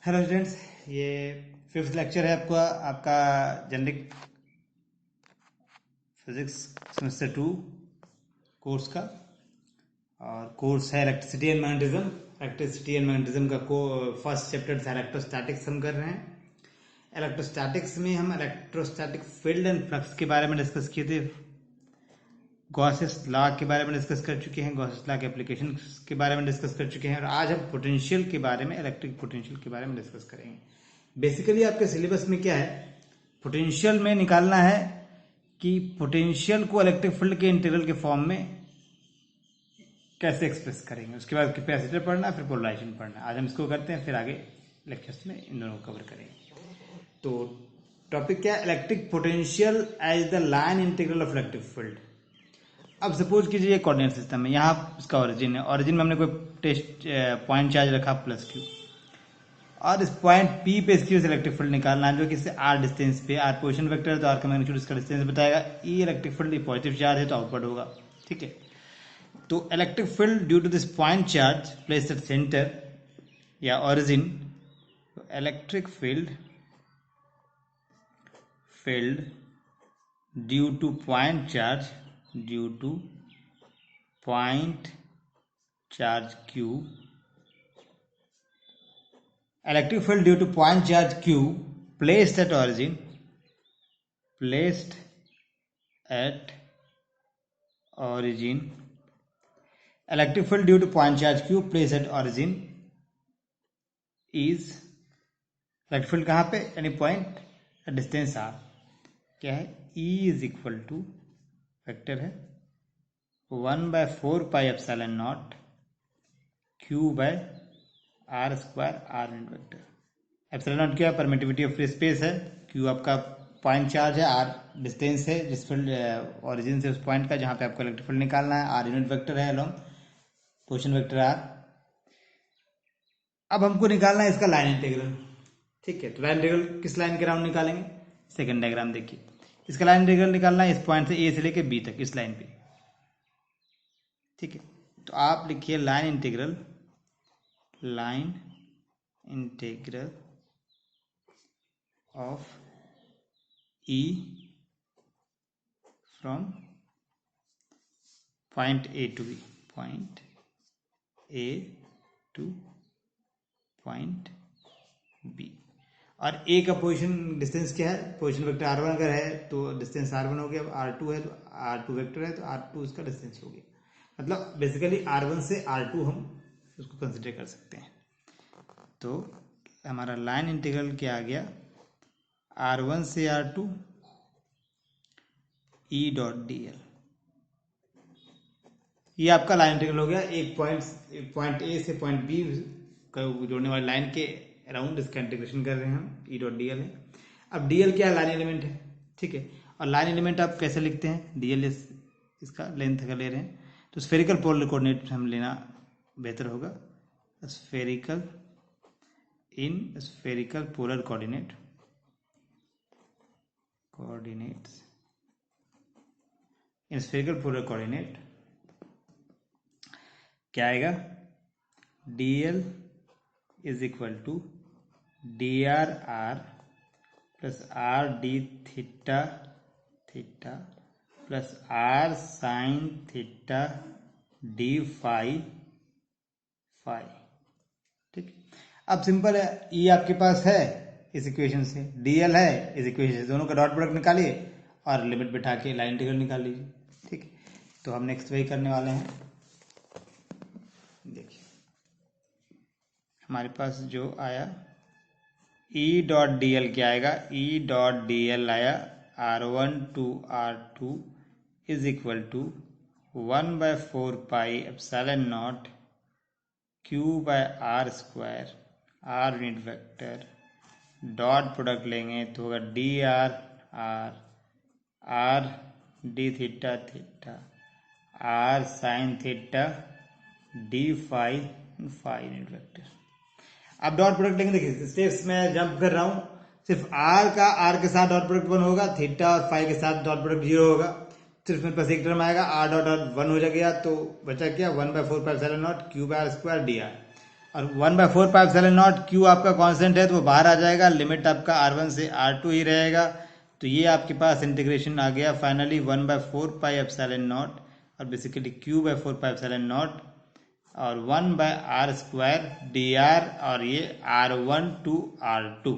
Hello students, ये fifth lecture है आपका जेनरिक फिजिक्स सेमेस्टर 2 कोर्स का। और कोर्स है electricity and magnetism. Electricity and magnetism का फर्स्ट चैप्टर था इलेक्ट्रोस्टैटिक्स हम कर रहे हैं। इलेक्ट्रोस्टैटिक्स में हम इलेक्ट्रोस्टैटिक फील्ड एंड फ्लक्स के बारे में डिस्कस किए थे। गॉसेस लॉ के बारे में डिस्कस कर चुके हैं, गॉसेस लॉ के एप्लीकेशन के बारे में डिस्कस कर चुके हैं, और आज हम पोटेंशियल के बारे में, इलेक्ट्रिक पोटेंशियल के बारे में डिस्कस करेंगे। बेसिकली आपके सिलेबस में क्या है, पोटेंशियल में निकालना है कि पोटेंशियल को इलेक्ट्रिक फील्ड के इंटीग्रल के फॉर्म में कैसे एक्सप्रेस करेंगे। उसके बाद कैपेसिटर पढ़ना, फिर पोलराइजेशन पढ़ना। आज हम इसको करते हैं, फिर आगे लेक्चर्स में इन दोनों को कवर करेंगे। तो टॉपिक क्या है, electric potential as the line integral of electric field. अब सपोज कीजिए कोऑर्डिनेट सिस्टम है, यहाँ इसका ओरिजिन है, ओरिजिन में हमने कोई टेस्ट पॉइंट चार्ज रखा +q, और इस पॉइंट P पे इसकी इलेक्ट्रिक फील्ड निकालना है, जो कि इससे r डिस्टेंस पे, r पोजीशन वेक्टर है तो r का मैग्नीट्यूड इसका डिस्टेंस बताएगा, E electric field positive charge है तो आउटवर्ड होगा। ठीक है, तो electric field due to this point charge placed at centre या origin, electric field due to point charge q, electric field due to point charge q placed at origin electric field due to point charge q placed at origin is, electric field कहाँ पे, यानी point distance r क्या है, E is equal to vector है 1/4πε0 q/r² r unit vector. Epsilon क्या है, permittivity of free space है, q आपका पॉइंट चार्ज है, r डिस्टेंस है जिस फील्ड ओरिजिन से उस पॉइंट का जहाँ पे आपको इलेक्ट्रिक फील्ड निकालना है, r यूनिट वेक्टर है अलोंग पोजीशन वेक्टर r। अब हमको निकालना है इसका लाइन इंटीग्रल। ठीक है, तो लाइन इंटीग्रल किस लाइन के राउंड निकालेंगे, सेकंड डायग्राम देखिए। इसका लाइन इंटीग्रल निकालना है इस पॉइंट से ए से लेके बी तक, इस लाइन पे। ठीक है, तो आप लिखिए line integral of E from point A to B, point A to point B। और A का पोजीशन डिस्टेंस क्या है, पोजीशन वेक्टर r1 अगर है तो डिस्टेंस r1 हो गया, r2 है तो r2 वेक्टर है तो r2 इसका डिस्टेंस हो गया। मतलब बेसिकली r1 से r2 हम उसको कंसिडर कर सकते हैं। तो हमारा लाइन इंटीग्रल क्या आ गया, r1 से r2 E.dl। ये आपका लाइन इंटीग्रल हो गया, एक पॉइंट ए से पॉइंट बी का जोड़ने वाली लाइन के अराउंड इसका इंटीग्रेशन कर रहे हैं हम, E.dl है। अब dl क्या है, लाइन एलिमेंट है। ठीक है, और लाइन एलिमेंट आप कैसे लिखते हैं, dl इसका लेंथ का ले रहे हैं तो स्फेरिकल पोलर कोऑर्डिनेट हम लेना बेहतर होगा। स्फेरिकल पोलर कोऑर्डिनेट क्या आएगा, dl is equal to dr plus r d theta plus r sine theta d phi. ठीक, अब सिंपल है, E आपके पास है इस इक्वेशन से, dl है इस इक्वेशन से, दोनों का डॉट प्रोडक्ट निकालिए और लिमिट बिठा के लाइन इंटीग्रल निकाल लीजिए। ठीक, तो हम नेक्स्ट वही करने वाले हैं। देखिए हमारे पास जो आया E.dl क्या आएगा, E.dl आया r1 to r2 is equal to 1/4πε0 q/r² r unit vector, dot product लेंगे तो होगा r d theta r sine theta d phi unit vector. अब डॉट प्रोडक्ट लेंगे, देखिए स्टेप्स में जंप कर रहा हूं, सिर्फ r के साथ डॉट प्रोडक्ट 1 होगा, थीटा और फाई के साथ डॉट प्रोडक्ट 0 होगा, सिर्फ मेरे पास एक टर्म आएगा, r डॉट 1 हो गया, तो बचा क्या 1/4πε0 q/r² dr। और 1/4 पाई एप्सिलॉन नॉट क्यू आपका कांस्टेंट है तो वो बाहर आ जाएगा, लिमिट आपका R1 से R2 ही रहेगा। तो ये आपके पास इंटीग्रेशन आ गया फाइनली 1/4 पाई एप्सिलॉन नॉट और basically Q/4 pi epsilon not और 1/r² dr और ये R1 to R2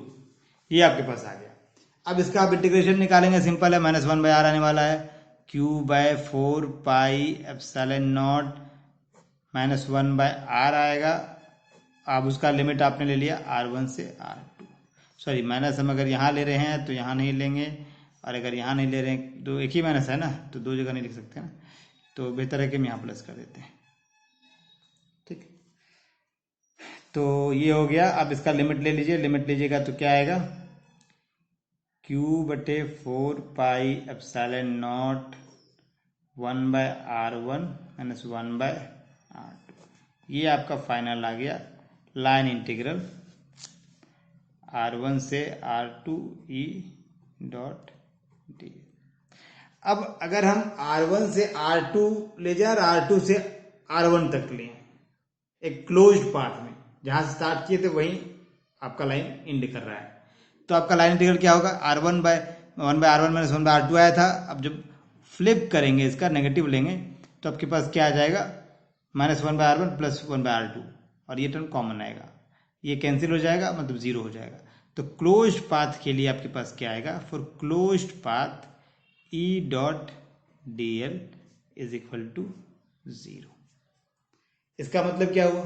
ये आपके पास आ गया। अब इसका आप इंटीग्रेशन निकालेंगे, सिंपल है, -1/r आने वाला है, Q/4 pi epsilon not -1/r आएगा। अब उसका लिमिट आपने ले लिया R1 से R2, सॉरी माइनस हम अगर यहाँ ले रहे हैं तो यहाँ नहीं लेंगे, और अगर यहाँ नहीं ले रहे हैं तो एक ही माइनस है ना, तो दो जगह नहीं लिख सकते ना, तो बेहतर है कि हम यहाँ प्लस कर देते हैं। ठीक, तो ये हो गया। अब इसका लिमिट ले लीजिए, लिमिट लीजिएगा तो क्या आएगा, Q/4 pi epsilon not 1/R1 - 1/R2, ये आपका फाइनल आ गया लाइन इंटीग्रल R1 से R2 E डॉट डी। अब अगर हम R1 से R2 ले जाए और R2 से R1 तक लें एक क्लोज्ड पाथ में, जहां से स्टार्ट किए थे वहीं आपका लाइन इंड कर रहा है, तो आपका लाइन इंटीग्रल क्या होगा, R1/1/R1 - 1/R2 आया था। अब जब फ्लिप करेंगे इसका नेगेटिव लेंगे तो आपके पास क्या आ जाएगा, -1/R1 + 1/R2, और ये टर्म कॉमन आएगा, ये कैंसिल हो जाएगा, मतलब जीरो हो जाएगा। तो क्लोज्ड पाथ के लिए आपके पास क्या आएगा, for closed path E dot dl is equal to 0। इसका मतलब क्या हुआ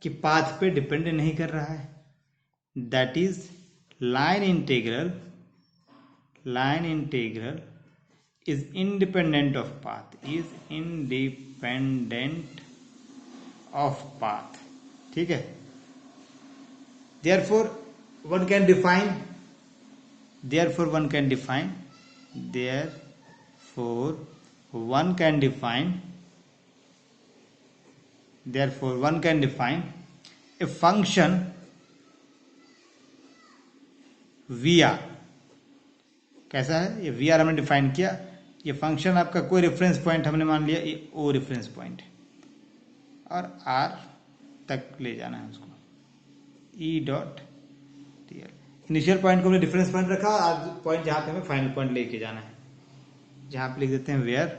कि पाथ पे डिपेंड नहीं कर रहा है, that is line integral is independent of path, ठीक है। therefore one can define therefore one can define therefore one can define a function vr, कैसा है ये वी आर हमने डिफाइन किया, ये फंक्शन आपका कोई रेफरेंस पॉइंट हमने मान लिया ये ओ रेफरेंस पॉइंट और आर तक ले जाना है उसको, ई dot D L. Initial point को हमने डिफरेंस पॉइंट रखा, आज पॉइंट जहां पे हमें फाइनल पॉइंट लेके जाना है, जहां पे लिख देते हैं where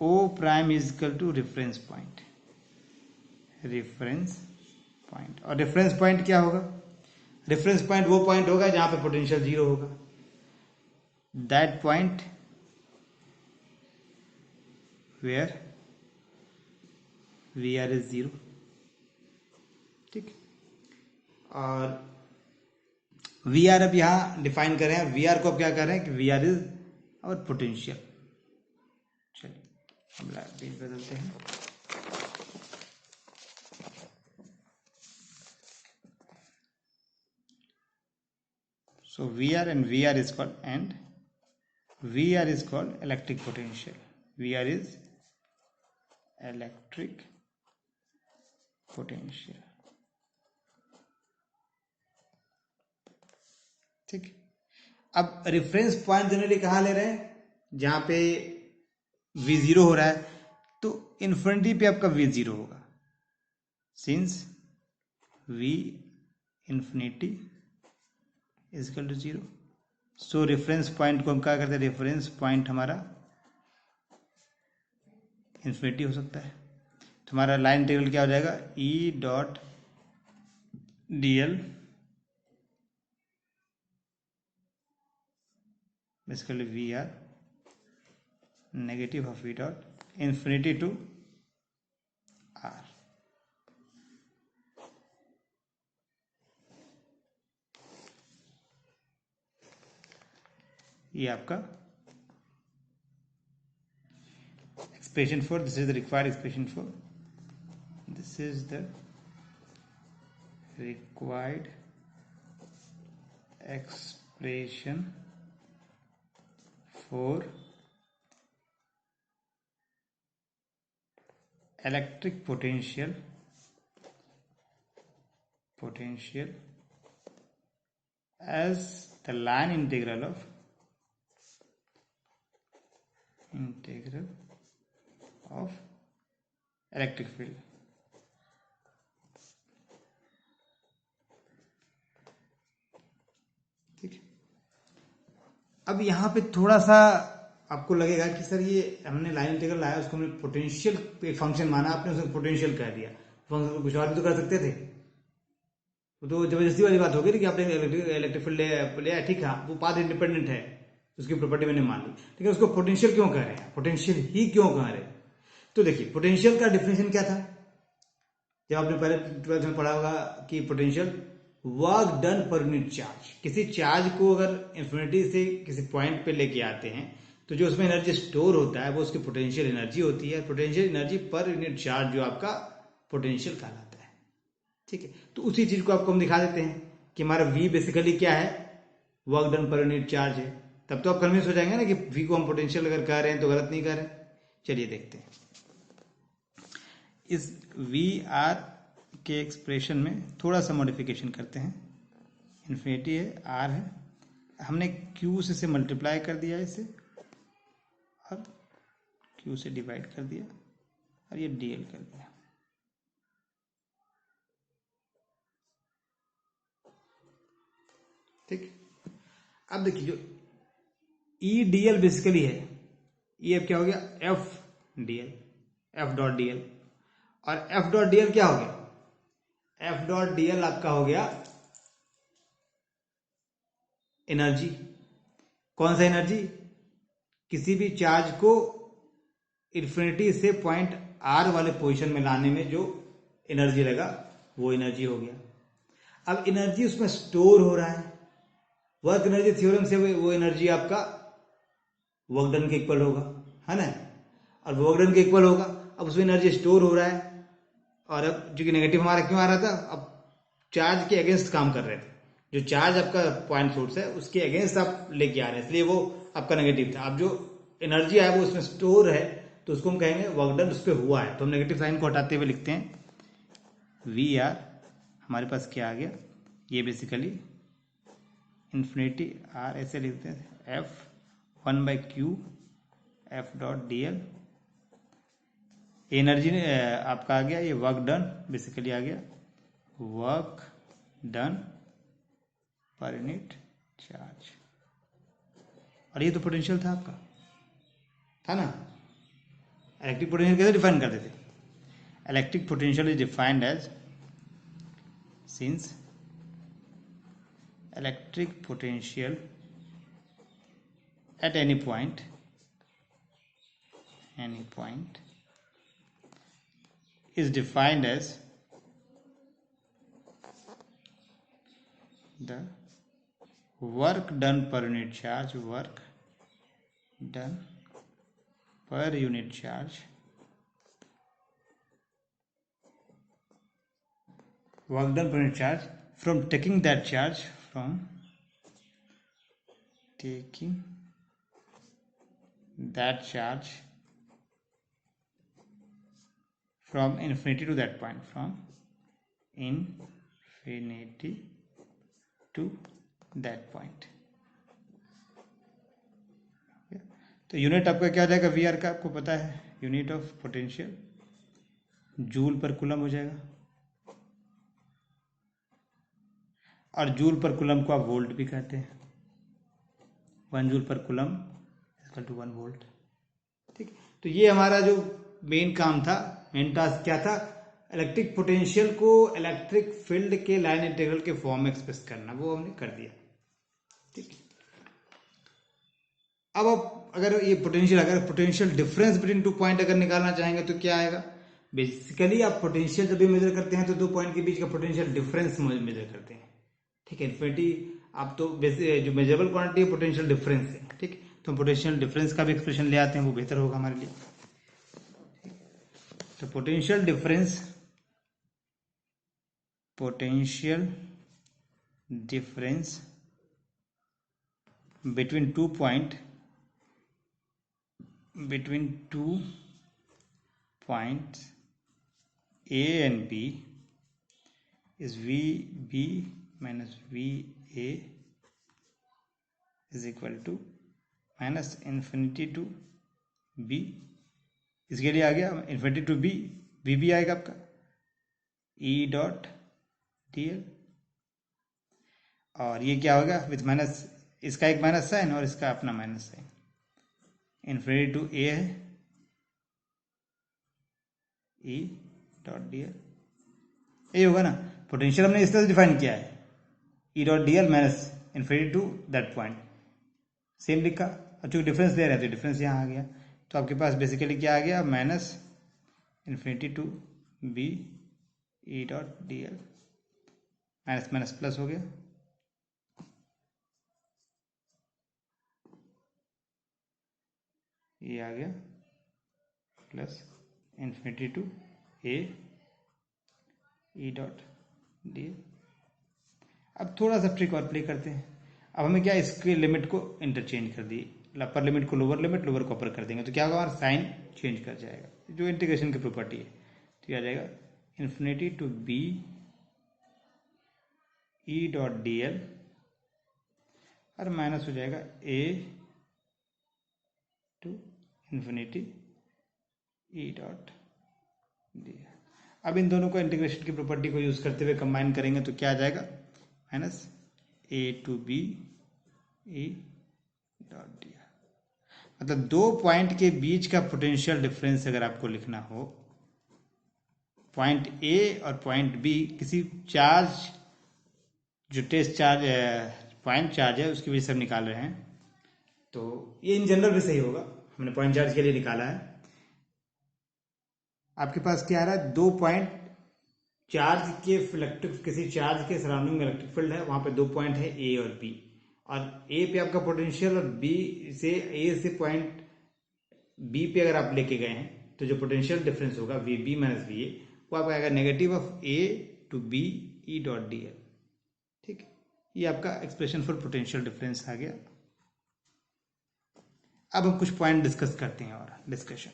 O prime is equal to reference point. और रेफरेंस पॉइंट क्या होगा, रेफरेंस पॉइंट वो पॉइंट होगा जहां पे पोटेंशियल जीरो होगा, that point where V R is zero. ठीक, और वी आर अब यहां डिफाइन कर रहे हैं, वी आर को अब क्या कर रहे हैं कि V R is our potential. चलिए हम पेज बदलते हैं, so VR and VR is called electric potential. VR is electric potential. ठीक, अब रेफरेंस पॉइंट जनरली कहाँ ले रहे हैं, जहां पे V0 हो रहा है, तो इन्फिनिटी पे आपका V0 होगा, since V infinity is equal to 0। So reference point को हम क्या करते हैं, रेफरेंस पॉइंट हमारा इन्फिनिटी हो सकता है, तो हमारा लाइन इंटीग्रल क्या हो जाएगा, E dot D L basically V R negative of V dot infinity to R. ये आपका expression for, this is the required expression for, this is the required expression for electric potential as the line integral of electric field। अब यहाँ पे थोड़ा सा आपको लगेगा कि सर ये हमने लाइन इंटीग्रल लाया, उसको हमने पोटेंशियल एक फंक्शन माना, आपने उसको पोटेंशियल कह दिया, फंक्शन को कुछ और भी तो कर सकते थे। तो जबरदस्ती वाली बात होगी कि आपने इलेक्ट्रिक फील्ड लिया, ठीक है, वो पाथ इंडिपेंडेंट है, उसकी प्रॉपर्टी मैंने मान ली, ठीक है, उसको पोटेंशियल क्यों कह रहे हैं, पोटेंशियल ही क्यों कह रहे हैं? तो देखिए पोटेंशियल का डिफिनेशन क्या था, जब आपने पहले 12th में पढ़ा होगा कि potential work done per unit charge, किसी चार्ज को अगर इंफिनिटी से किसी पॉइंट पे लेके आते हैं तो जो उसमें एनर्जी स्टोर होता है वो उसकी पोटेंशियल एनर्जी होती है, potential energy per unit charge जो आपका पोटेंशियल कहलाता है, ठीक है। तो उसी चीज को आपको हम दिखा देते हैं कि हमारा V बेसिकली क्या है, work done per unit charge है, तब तो आप कन्विंस हो जाएंगे ना कि V को हम पोटेंशियल अगर कह रहे हैं तो गलत नहीं कह रहे हैं। चलिए देखते हैं इस वी आर के एक्सप्रेशन में थोड़ा सा मॉडिफिकेशन करते हैं। इन्फिनिटी है, आर है, हमने क्यू से मल्टीप्लाई कर दिया इसे और क्यू से डिवाइड कर दिया और ये डीएल कर दिया। ठीक, अब देखिए जो ई डीएल बेसिकली है, ये अब क्या हो गया, F DL, F dot DL, और एफ डॉट डीएल क्या हो गया, एफ डॉट डीएल आपका हो गया एनर्जी। कौन सा एनर्जी, किसी भी चार्ज को इन्फिनिटी से पॉइंट आर वाले पोजीशन में लाने में जो एनर्जी लगा वो एनर्जी हो गया। अब एनर्जी उसमें स्टोर हो रहा है, वर्क एनर्जी थ्योरम से वो एनर्जी आपका वर्क डन के इक्वल होगा, है ना, और वर्क डन के इक्वल होगा। अब उसमें एनर्जी स्टोर हो रहा है, और अब जो कि नेगेटिव हमारा क्यों आ रहा था, अब चार्ज के अगेंस्ट काम कर रहे थे, जो चार्ज आपका पॉइंट सोर्स है उसके अगेंस्ट आप लेके आ रहे हैं, इसलिए वो आपका नेगेटिव था। अब जो एनर्जी है वो उसमें स्टोर है तो उसको हम कहेंगे वर्क डन उस पर हुआ है, तो हम नेगेटिव साइन को हटाते हुए लिखते हैं वी आर, हमारे पास क्या आ गया, ये बेसिकली इन्फिनिटी आर ऐसे लिखते हैं F 1/q F dot D L, energy आपका आ गया, ये वर्क डन बेसिकली आ गया, work done per unit charge, और ये तो पोटेंशियल था आपका, था ना। इलेक्ट्रिक पोटेंशियल कैसे डिफाइन करते थे, electric potential is defined as, since electric potential at any point is defined as the work done per unit charge, work done per unit charge, work done per unit charge from taking that charge, from taking that charge from infinity to that point, from infinity to that point। तो unit आपका क्या हो जाएगा we are का, आपको पता है unit of potential joule पर कूलम हो जाएगा, और जूल पर कूलम को आप वोल्ट भी कहते हैं, 1 जूल पर कूलम इक्वल टू 1 वोल्ट। ठीक, तो ये हमारा जो मेन काम था, मेन टास्क क्या था, इलेक्ट्रिक पोटेंशियल को इलेक्ट्रिक फील्ड के लाइन इंटीग्रल के फॉर्म में एक्सप्रेस करना, वो हमने कर दिया। ठीक, अब आप अगर ये पोटेंशियल, अगर पोटेंशियल डिफरेंस बिटवीन 2 पॉइंट अगर निकालना चाहेंगे तो क्या आएगा, बेसिकली आप पोटेंशियल जब भी मेजर करते हैं तो 2 पॉइंट के बीच का पोटेंशियल डिफरेंस मेजर करते हैं। ठीक है, इन्फिनिटी आप तो जो मेजरेबल क्वांटिटी है पोटेंशियल डिफरेंस है। ठीक, तो हम पोटेंशियल डिफरेंस का भी एक्सप्रेशन ले आते हैं, वो बेहतर होगा हमारे लिए। तो potential difference between 2 points A and B is VB minus VA is equal to minus infinity to B, इसके लिए आ गया इन्फिनिटी टू B, VB आएगा आपका E डॉट DL, और ये क्या होगा विथ माइनस इसका एक माइनस साइन और इसका अपना माइनस साइन, इन्फिनिटी टू ए है ई डॉट डी एल, ये होगा ना। पोटेंशियल हमने इस तरह से डिफाइन किया है, E dot D L minus infinity to that point, same लिखा। और चूंकि डिफरेंस दे रहे थे, डिफरेंस यहाँ आ गया, तो आपके पास बेसिकली क्या आ गया, minus infinity to B E dot D L, minus minus plus हो गया, ये आ गया plus infinity to A E dot D L. अब थोड़ा सा ट्रिक और प्ले करते हैं। अब हमें क्या, इसके लिमिट को इंटरचेंज कर दी, अपर लिमिट को लोअर लिमिट, लोअर को अपर कर देंगे, तो क्या होगा, हमारा साइन चेंज कर जाएगा, जो इंटीग्रेशन की प्रॉपर्टी है। तो क्या आ जाएगा, infinity to B E dot D L और माइनस हो जाएगा A to infinity E dot D L. अब इन दोनों को इंटीग्रेशन की प्रॉपर्टी को यूज करते हुए कंबाइन करेंगे तो क्या आ जाएगा, minus A to B E dot D L. मतलब दो पॉइंट के बीच का पोटेंशियल डिफरेंस अगर आपको लिखना हो, पॉइंट ए और पॉइंट बी, किसी चार्ज जो टेस्ट चार्ज पॉइंट चार्ज है उसकी वजह से हम निकाल रहे हैं, तो ये इन जनरल भी सही होगा, हमने पॉइंट चार्ज के लिए निकाला है। आपके पास क्या आ रहा है, दो पॉइंट चार्ज के इलेक्ट्रिक, किसी चार्ज के सराउंडिंग में इलेक्ट्रिक फील्ड है, वहां पे दो पॉइंट है ए और बी, और ए पे आपका पोटेंशियल और बी से, ए से पॉइंट बी पे अगर आप लेके गए हैं तो जो पोटेंशियल डिफरेंस होगा V B minus V A, वो आपका आएगा negative of A to B E dot D L. ठीक, ये आपका एक्सप्रेशन फॉर पोटेंशियल डिफरेंस आ गया। अब हम कुछ पॉइंट डिस्कस करते हैं और डिस्कशन।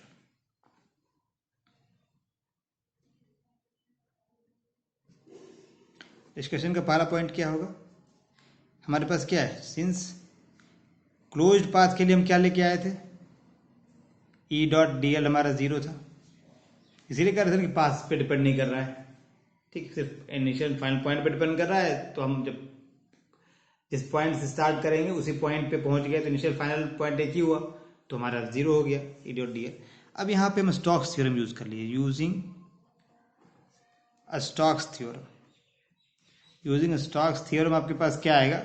डिस्कशन का पहला पॉइंट क्या होगा, हमारे पास क्या है, सिंस क्लोज्ड पाथ के लिए हम क्या लेके आए थे, ई डॉट डी एल हमारा जीरो था, इसीलिए कह रहे थे कि पाथ पे डिपेंड नहीं कर रहा है। ठीक, सिर्फ इनिशियल फाइनल पॉइंट पे डिपेंड कर रहा है, तो हम जब जिस पॉइंट से स्टार्ट करेंगे उसी पॉइंट पे पहुंच गए तो इनिशियल फाइनल पॉइंट एक ही हुआ, तो हमारा जीरो हो गया ई डॉट डी एल। अब यहाँ पे हम स्टोक्स थ्योरम यूज कर लिए, using Stokes theorem. Using Stokes theorem आपके पास क्या आएगा,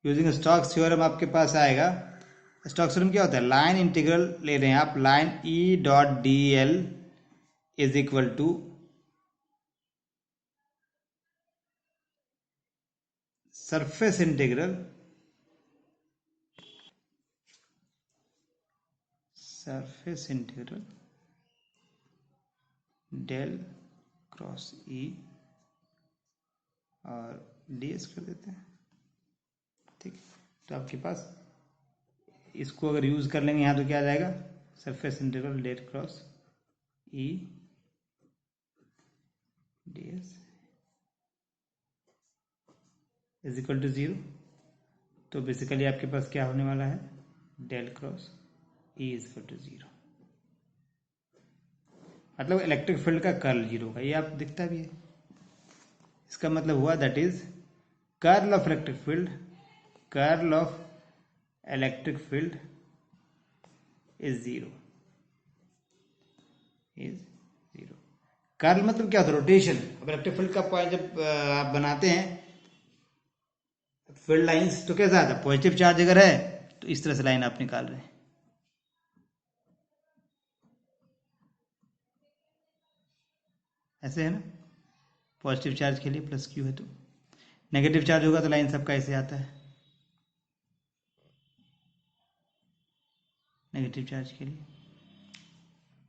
यूजिंग स्टोक्स थ्योरम आपके पास आएगा, स्टोक्स थ्योरम क्या होता है, लाइन इंटीग्रल ले रहे हैं आप, line E dot D L is equal to surface integral del cross E और ds कर देते हैं। ठीक, तो आपके पास इसको अगर यूज कर लेंगे यहाँ तो क्या आ जाएगा, surface integral del cross E ds is equal to zero. तो बेसिकली आपके पास क्या होने वाला है, del cross E is equal to zero, मतलब इलेक्ट्रिक फील्ड का कर्ल जीरो होगा, ये आप दिखता भी है। इसका मतलब हुआ that is curl of electric field, curl of electric field is zero, is zero. Curl मतलब क्या होता है, रोटेशन। अब इलेक्ट्रिक फील्ड का पॉइंट जब आप बनाते हैं फील्ड लाइंस, तो कैसा आता है, पॉजिटिव चार्ज अगर है तो इस तरह से लाइन आप निकाल रहे हैं, ऐसे है ना, पॉजिटिव चार्ज के लिए प्लस क्यू है, तो नेगेटिव चार्ज होगा तो लाइन सबका ऐसे आता है, नेगेटिव चार्ज के लिए।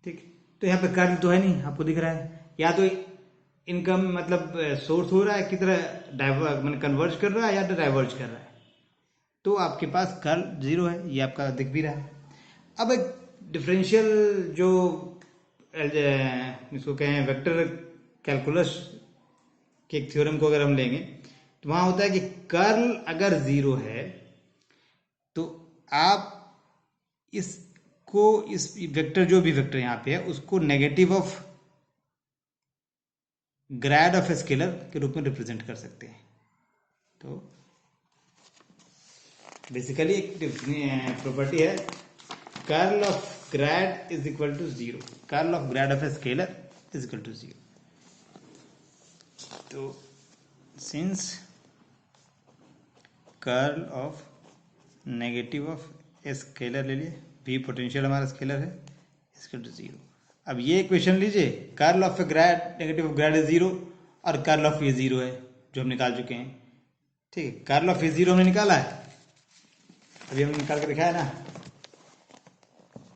ठीक, तो यहाँ पे कर्ल तो है नहीं, आपको दिख रहा है, या तो इनकम मतलब सोर्स हो रहा है, किस तरह डाइवर्ज मतलब कन्वर्ज कर रहा है या तो डाइवर्ज कर रहा है, तो आपके पास कर्ल जीरो है, ये आपका दिख भी रहा है। अब एक डिफरेंशियल जो इसको कहें वेक्टर कैलकुलस के एक थ्योरम को अगर हम लेंगे तो वहां होता है कि कर्ल अगर जीरो है तो आप इसको, इस वेक्टर जो भी वेक्टर यहां पे है उसको negative of grad of scalar के रूप में रिप्रेजेंट कर सकते हैं। तो बेसिकली एक प्रॉपर्टी है, curl of grad is equal to 0, curl of grad of a scalar is equal to 0। तो since curl of negative of a scalar ले लिए, v पोटेंशियल हमारा स्केलर है, इक्वल टू 0। अब ये इक्वेशन लीजिए, curl of a grad negative of grad is 0 और curl of ए 0 है, जो हम निकाल चुके हैं। ठीक है, कर्ल ऑफ ए 0 हमने निकाला है, अभी हमने निकाल के दिखाया ना,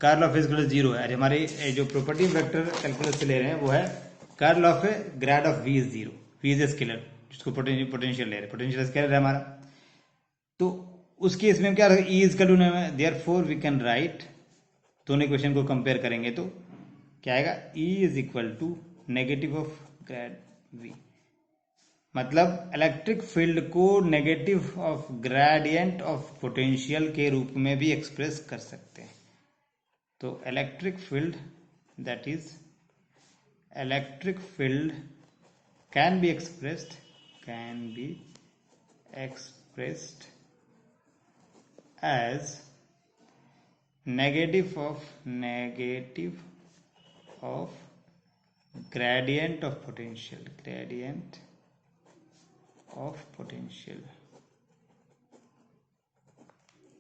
curl of A equal to 0 है। अरे हमारी जो प्रॉपर्टी वेक्टर कैलकुलस से ले रहे हैं वो है curl of a grade of v is 0, v is a scalar, जिसको पोटेंशियल ले रहे हैं, पोटेंशियल स्केलर है हमारा। तो उस केस में क्या E is equal to, therefore we can write, दोनों इक्वेशन को कंपेयर करेंगे तो क्या आएगा, E is equal to negative of grad V, मतलब इलेक्ट्रिक फील्ड को negative of gradient of potential के रूप में भी एक्सप्रेस कर सकते हैं। तो electric field, that is electric field can be expressed as negative of gradient of potential,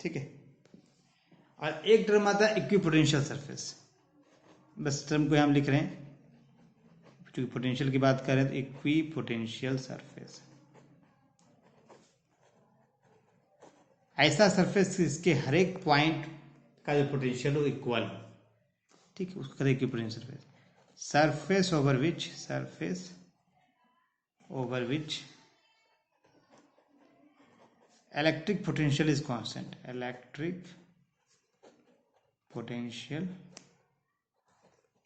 ठीक है। और एक टर्म आता है इक्विपोटेंशियल सरफेस, बस टर्म को हम लिख रहे हैं, क्योंकि पोटेंशियल की बात कर रहे हैं, तो इक्विपोटेंशियल सरफेस ऐसा सरफेस इसके हर एक पॉइंट का जो पोटेंशियल हो इक्वल हो। ठीक है, उसको कहते हैं equipotential surface. Surface over which electric potential is constant, electric potential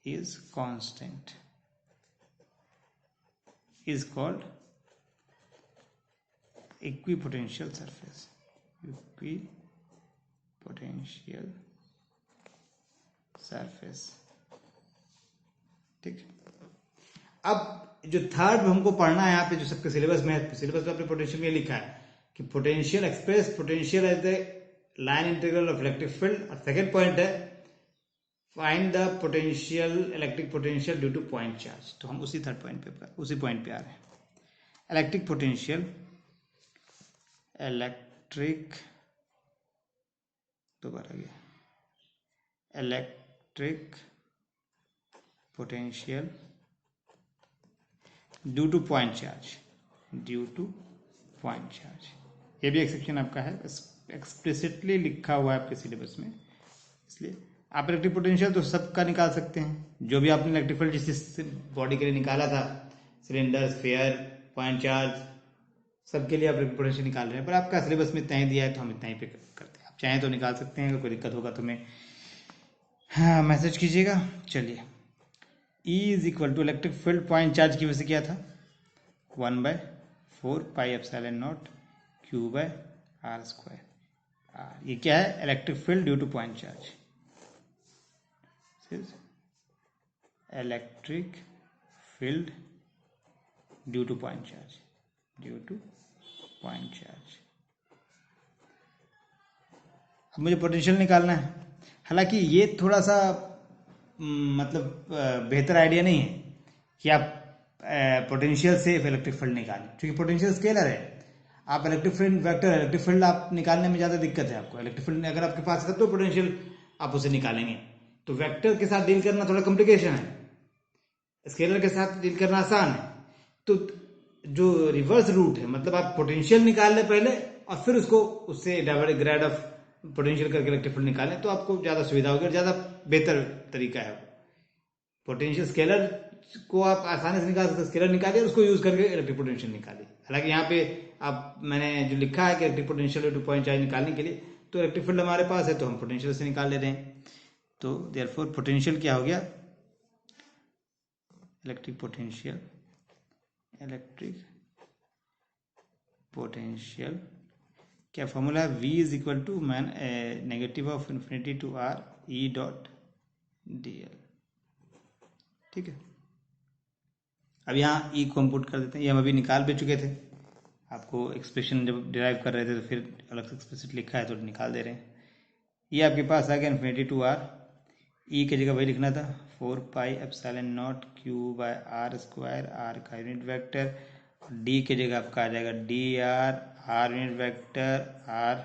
is constant is called equipotential surface, equipotential surface। ठीक, अब जो थर्ड हमको पढ़ना है यहाँ पे, जो सबके सिलेबस में है, सिलेबस में अपने पोटेंशियल में लिखा है कि potential express potential as the line integral of electric field, और सेकेंड पॉइंट है find the potential electric potential due to point charge. तो हम उसी थर्ड पॉइंट पे आ रहे हैं। इलेक्ट्रिक पोटेंशियल, दोबारा गया, electric potential due to point charge, ये भी एक सेक्शन आपका है, एक्सप्लिसिटली लिखा हुआ है आपके सिलेबस में, इसलिए आप इलेक्ट्रिक पोटेंशियल तो सबका निकाल सकते हैं, जो भी आपने इलेक्ट्रिक फील्ड जिस बॉडी के लिए निकाला था, सिलेंडर, स्फीयर, पॉइंट चार्ज, सबके लिए आप इलेक्ट्रिक पोटेंशियल निकाल रहे हैं, पर आपका सिलेबस में इतना ही दिया है तो हम इतना ही पे करते हैं। आप चाहें तो निकाल सकते हैं, अगर कोई दिक्कत होगा तो हमें मैसेज कीजिएगा। चलिए, E is equal to electric field point charge की वजह से क्या था, 1/4 पाई एप्सिलॉन नॉट Q/r²। ये क्या है, electric field due to point charge, electric field due to point charge, अब मुझे पोटेंशियल निकालना है। हालांकि ये थोड़ा सा मतलब बेहतर आइडिया नहीं है कि आप पोटेंशियल से इलेक्ट्रिक फील्ड निकालें, क्योंकि पोटेंशियल स्केलर है। आप electric field vector, electric field आप निकालने में ज़्यादा दिक्कत है आपको। इलेक्ट्रिक फील्ड अगर आपके पास है तो पोटेंशियल आप उसे निकालेंगे, तो वेक्टर के साथ डील करना थोड़ा कॉम्प्लिकेशन है, स्केलर के साथ डील करना आसान है। तो जो रिवर्स रूट है, मतलब आप पोटेंशियल निकाल लें पहले और फिर उसको उससे डायवर्ट ग्रेड ऑफ पोटेंशियल करके इलेक्ट्रिक फील्ड निकालें, तो आपको ज़्यादा सुविधा होगी और ज़्यादा बेहतर तरीका है। पोटेंशियल स्केलर को आप आसानी से निकाल सकते, स्केलर निकालिए, उसको यूज करके इलेक्ट्रिक पोटेंशियल निकालिए। हालांकि यहाँ पे आप मैंने जो लिखा है कि electric potential to point charge निकालने के लिए, तो इलेक्ट्रिक फील्ड हमारे पास है तो हम पोटेंशियल से निकाल ले रहे हैं। तो देयरफॉर पोटेंशियल क्या हो गया, इलेक्ट्रिक पोटेंशियल क्या फॉर्मूला है, V is equal to negative of infinity to R E dot dl। ठीक है, अब यहाँ E को हम पुट कर देते हैं, ये हम अभी निकाल भी चुके थे, आपको एक्सप्रेशन जब डिराइव कर रहे थे तो फिर अलग से एक्सप्रेशन लिखा है तो निकाल दे रहे हैं। ये आपके पास आ गया इन्फिनिटी टू आर, ई की जगह वही लिखना था 4πε0 Q by R square, R का यूनिट वेक्टर, डी की जगह आपका आ जाएगा D R unit vector R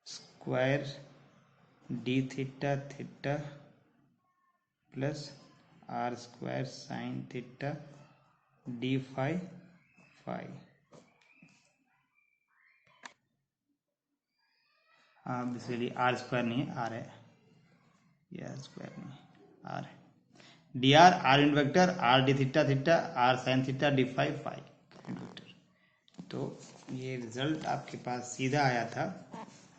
square D theta theta plus R square sine theta D phi phi. हाँ बेसिकली आर स्क्वायर नहीं है, आर है, ये आर स्क्वायर नहीं है, आर है। D R unit vector R D theta theta R sine theta D phi phi vector. तो ये रिजल्ट आपके पास सीधा आया था,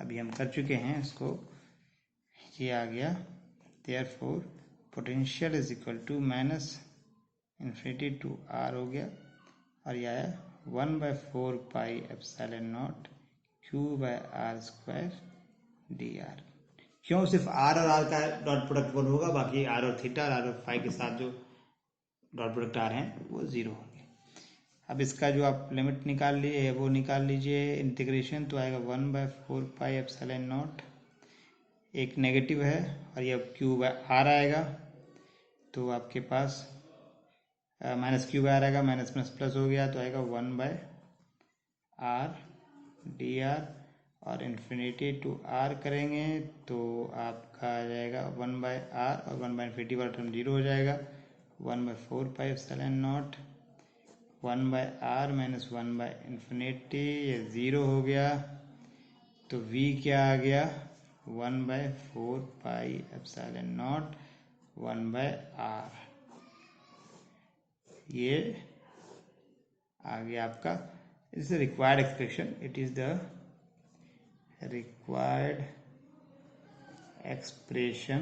अभी हम कर चुके हैं इसको, ये आ गया। Therefore potential is equal to minus infinity to R हो गया, और ये आया 1/4πε0 Q by R square D R. क्यों? सिर्फ आर और आर का डॉट प्रोडक्ट 1 होगा, बाकी आर और थीटा और आर और फाई के साथ जो डॉट प्रोडक्ट आ रहे हैं वो 0 होंगे। अब इसका जो आप लिमिट निकाल लिए है वो निकाल लीजिए, इंटीग्रेशन तो आएगा 1/4πε0, एक नेगेटिव है और ये क्यू बाय आर आएगा, तो आपके पास माइनस क्यू बाय आर आएगा, माइनस प्लस प्लस हो गया तो आएगा 1/r डी आर, और इन्फिनिटी टू आर करेंगे तो आपका आ जाएगा 1/r और 1/इन्फिनिटी वाला टर्म 0 हो जाएगा, 1/4πε0 1/r माइनस 1/इन्फिनिटी, ये 0 हो गया, तो v क्या आ गया 1/4πε0 1/r, ये आ गया आपका is the required expression, it is the required expression,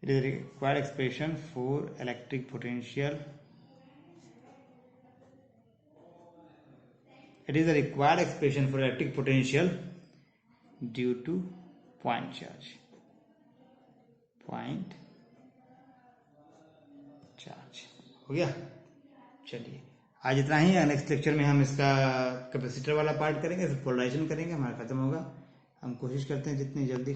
it is a required expression for electric potential, it is a required expression for electric potential due to point charge हो गया। चलिए आज इतना ही है, नेक्स्ट लेक्चर में हम इसका capacitor वाला पार्ट करेंगे, फिर पोलराइजेशन करेंगे, हमारा खत्म होगा। हम कोशिश करते हैं जितनी जल्दी